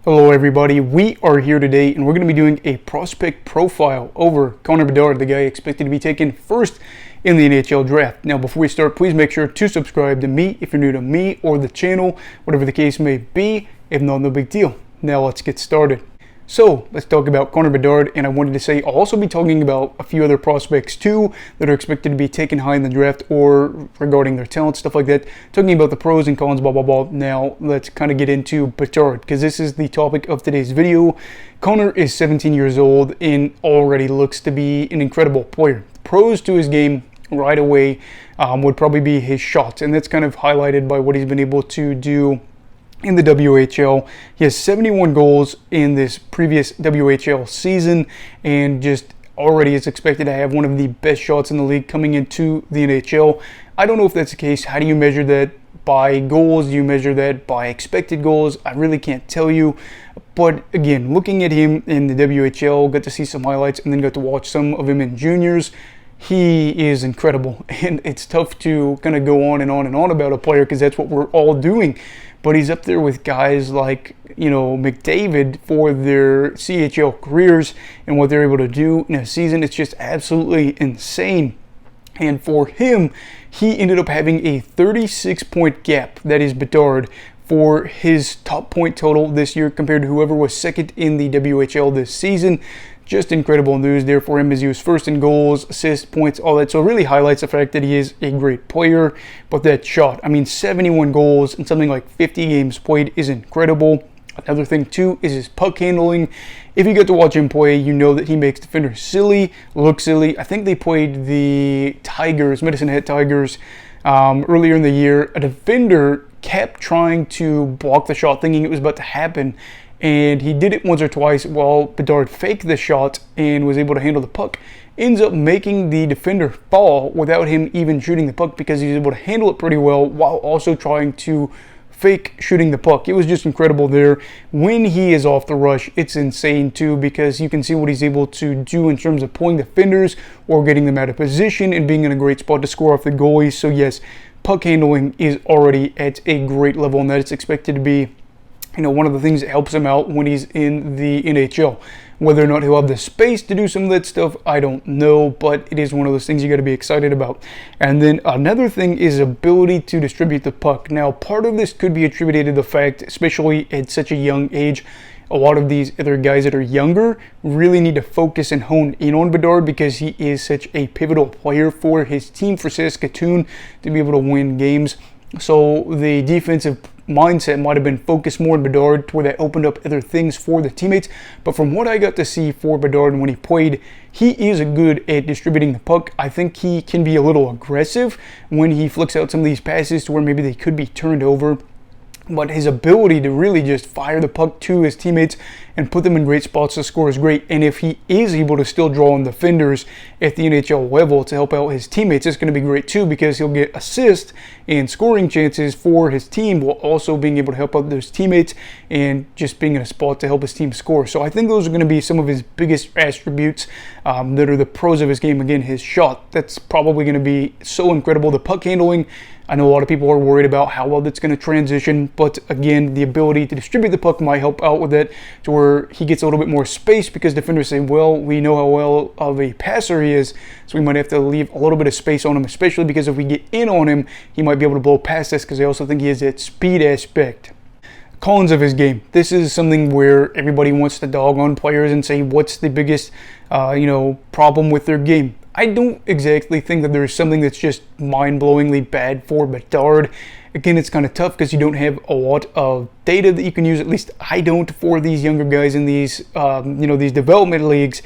Hello everybody, we are here today and we're going to be doing a prospect profile over Connor Bedard, the guy expected to be taken first in the NHL Draft. Now before we start, please make sure to subscribe to me if you're new to me or the channel, whatever the case may be. If not, no big deal. Now let's get started. So let's talk about Connor Bedard, and I wanted to say I'll also be talking about a few other prospects too that are expected to be taken high in the draft or regarding their talent, stuff like that. Talking about the pros and cons, blah blah blah. Now let's kind of get into Bedard because this is the topic of today's video. Connor is 17 years old and already looks to be an incredible player. Pros to his game right away would probably be his shots, and that's kind of highlighted by what he's been able to do in the WHL. He has 71 goals in this previous WHL season and just already is expected to have one of the best shots in the league coming into the NHL. I don't know if that's the case. How do you measure that? By goals? Do you measure that by expected goals? I really can't tell you. But again, looking at him in the WHL, got to see some highlights and then got to watch some of him in juniors. He is incredible, and it's tough to kind of go on and on and on about a player because that's what we're all doing. But he's up there with guys like, McDavid for their CHL careers and what they're able to do in a season. It's just absolutely insane. And for him, he ended up having a 36-point gap, that is Bedard, for his top point total this year compared to whoever was second in the WHL this season. Just incredible news there for him as he was first in goals, assists, points, all that. So it really highlights the fact that he is a great player. But that shot, 71 goals and something like 50 games played is incredible. Another thing too is his puck handling. If you get to watch him play, you know that he makes defenders silly, look silly. I think they played the Tigers, Medicine Hat Tigers, earlier in the year. A defender kept trying to block the shot, thinking it was about to happen. And he did it once or twice while Bedard faked the shot and was able to handle the puck. Ends up making the defender fall without him even shooting the puck because he's able to handle it pretty well while also trying to fake shooting the puck. It was just incredible there. When he is off the rush, it's insane too because you can see what he's able to do in terms of pulling defenders or getting them out of position and being in a great spot to score off the goalie. So yes, puck handling is already at a great level, and that it's expected to be one of the things that helps him out when he's in the NHL. Whether or not he'll have the space to do some of that stuff, I don't know, but it is one of those things you got to be excited about. And then another thing is ability to distribute the puck. Now, part of this could be attributed to the fact, especially at such a young age, a lot of these other guys that are younger really need to focus and hone in on Bedard because he is such a pivotal player for his team, for Saskatoon, to be able to win games. So the defensive mindset might have been focused more on Bedard to where that opened up other things for the teammates. But from what I got to see for Bedard when he played, he is good at distributing the puck. I think he can be a little aggressive when he flicks out some of these passes to where maybe they could be turned over. But his ability to really just fire the puck to his teammates and put them in great spots to score is great. And if he is able to still draw on defenders at the NHL level to help out his teammates, it's going to be great too because he'll get assists and scoring chances for his team while also being able to help out those teammates and just being in a spot to help his team score. So I think those are going to be some of his biggest attributes that are the pros of his game. Again, his shot, that's probably going to be so incredible. The puck handling, I know a lot of people are worried about how well that's going to transition, but again, the ability to distribute the puck might help out with it to where he gets a little bit more space because defenders say, well, we know how well of a passer he is, so we might have to leave a little bit of space on him, especially because if we get in on him, he might be able to blow past us because I also think he has that speed aspect. Cons of his game. This is something where everybody wants to dog on players and say, what's the biggest, problem with their game? I don't exactly think that there's something that's just mind-blowingly bad for Bedard. Again, it's kind of tough because you don't have a lot of data that you can use. At least I don't for these younger guys in these, these development leagues.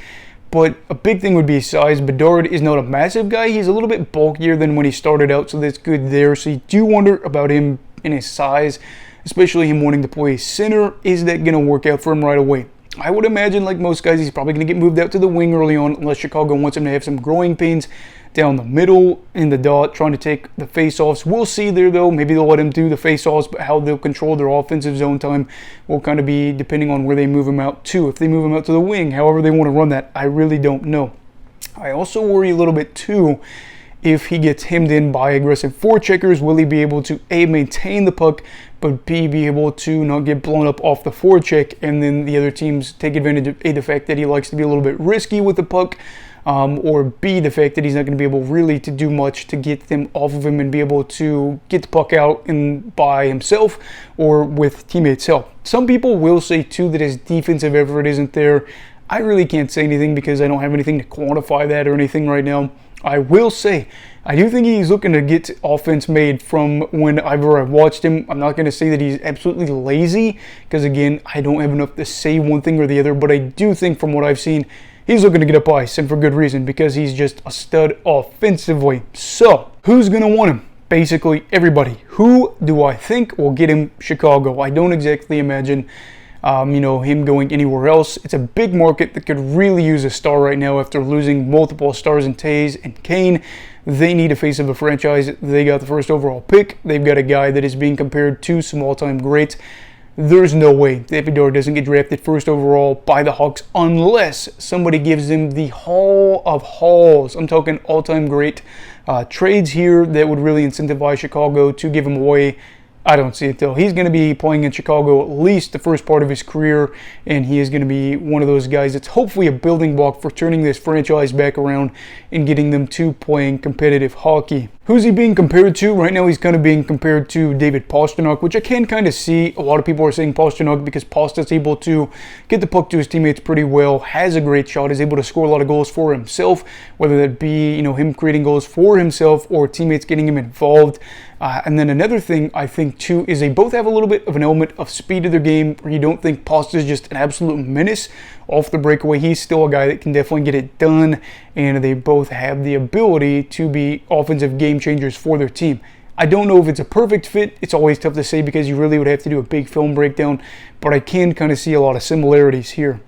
But a big thing would be size. Bedard is not a massive guy. He's a little bit bulkier than when he started out, so that's good there. So you do wonder about him in his size, especially him wanting to play center. Is that going to work out for him right away? I would imagine, like most guys, he's probably going to get moved out to the wing early on unless Chicago wants him to have some growing pains down the middle in the dot, trying to take the face-offs. We'll see there, though. Maybe they'll let him do the face-offs, but how they'll control their offensive zone time will kind of be depending on where they move him out to. If they move him out to the wing, however they want to run that, I really don't know. I also worry a little bit, too, if he gets hemmed in by aggressive forecheckers, will he be able to A, maintain the puck, but B, be able to not get blown up off the forecheck, and then the other teams take advantage of A, the fact that he likes to be a little bit risky with the puck, or B, the fact that he's not going to be able really to do much to get them off of him and be able to get the puck out by himself or with teammates' help. Some people will say too that his defensive effort isn't there. I really can't say anything because I don't have anything to quantify that or anything right now. I will say, I do think he's looking to get offense made from whenever I've watched him. I'm not going to say that he's absolutely lazy because, again, I don't have enough to say one thing or the other, but I do think from what I've seen, he's looking to get up ice, and for good reason, because he's just a stud offensively. So, who's going to want him? Basically, everybody. Who do I think will get him? Chicago. I don't exactly imagine him going anywhere else. It's a big market that could really use a star right now after losing multiple stars in Taves and Kane. They need a face of a franchise. They got the first overall pick. They've got a guy that is being compared to some all-time greats. There's no way that Bedard doesn't get drafted first overall by the Hawks unless somebody gives him the Hall of Halls. I'm talking all-time great trades here that would really incentivize Chicago to give him away. I don't see it though. He's going to be playing in Chicago at least the first part of his career, and he is going to be one of those guys that's hopefully a building block for turning this franchise back around and getting them to playing competitive hockey. Who's he being compared to? Right now he's kind of being compared to David Pastrnak, which I can kind of see. A lot of people are saying Pastrnak because Pasta's able to get the puck to his teammates pretty well, has a great shot, is able to score a lot of goals for himself, whether that be him creating goals for himself or teammates getting him involved. And then another thing I think too is they both have a little bit of an element of speed to their game where you don't think Pasta is just an absolute menace off the breakaway. He's still a guy that can definitely get it done, and they both have the ability to be offensive game changers for their team. I don't know if it's a perfect fit. It's always tough to say because you really would have to do a big film breakdown, but I can kind of see a lot of similarities here.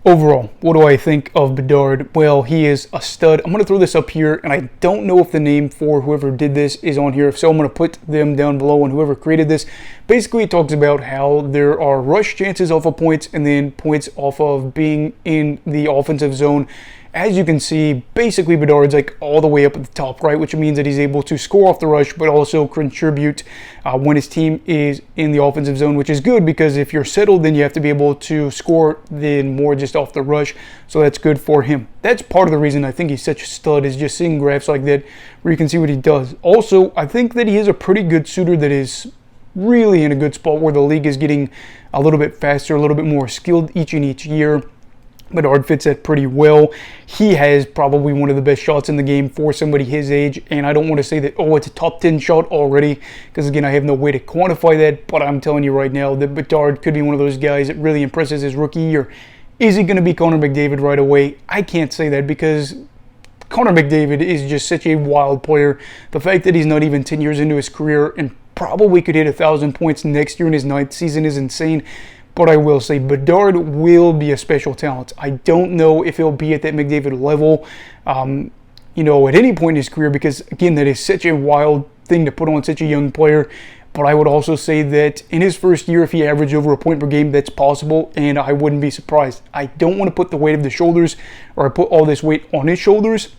Overall, what do I think of Bedard? Well, he is a stud. I'm going to throw this up here, and I don't know if the name for whoever did this is on here, so I'm going to put them down below on whoever created this. Basically, it talks about how there are rush chances off of points and then points off of being in the offensive zone. As you can see, basically Bedard's like all the way up at the top, right? Which means that he's able to score off the rush, but also contribute when his team is in the offensive zone, which is good because if you're settled, then you have to be able to score then more just off the rush. So that's good for him. That's part of the reason I think he's such a stud is just seeing graphs like that where you can see what he does. Also, I think that he is a pretty good shooter that is really in a good spot where the league is getting a little bit faster, a little bit more skilled each year. Bedard fits that pretty well. He has probably one of the best shots in the game for somebody his age, and I don't want to say that, it's a top 10 shot already, because again, I have no way to quantify that, but I'm telling you right now that Bedard could be one of those guys that really impresses his rookie year. Is he going to be Connor McDavid right away? I can't say that because Connor McDavid is just such a wild player. The fact that he's not even 10 years into his career and probably could hit 1,000 points next year in his 9th season is insane. But I will say Bedard will be a special talent. I don't know if he'll be at that McDavid level, at any point in his career, because again, that is such a wild thing to put on such a young player. But I would also say that in his first year, if he averaged over a point per game, that's possible, and I wouldn't be surprised. I don't want to put the weight of the shoulders, or I put all this weight on his shoulders.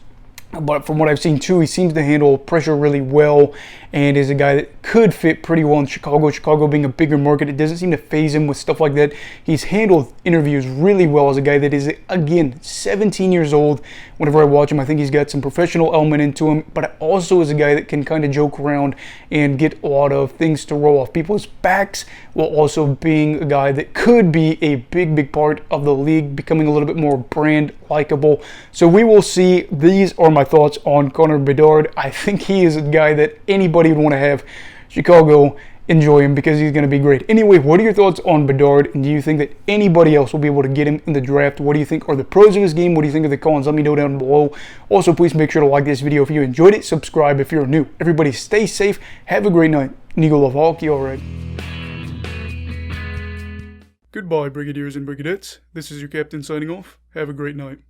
But from what I've seen too, he seems to handle pressure really well and is a guy that could fit pretty well in Chicago. Chicago being a bigger market, it doesn't seem to faze him with stuff like that. He's handled interviews really well as a guy that is, again, 17 years old. Whenever I watch him, I think he's got some professional element into him, but also is a guy that can kind of joke around and get a lot of things to roll off people's backs, while also being a guy that could be a big part of the league, becoming a little bit more brand likable. So we will see. These are my thoughts on Connor Bedard. I think he is a guy that anybody would want to have. Chicago, enjoy him because he's going to be great. Anyway, what are your thoughts on Bedard, and do you think that anybody else will be able to get him in the draft? What do you think are the pros of his game? What do you think of the cons? Let me know down below. Also, please make sure to like this video if you enjoyed it. Subscribe if you're new. Everybody stay safe. Have a great night. And you go love hockey, all right. Goodbye, Brigadiers and Brigadettes. This is your captain signing off. Have a great night.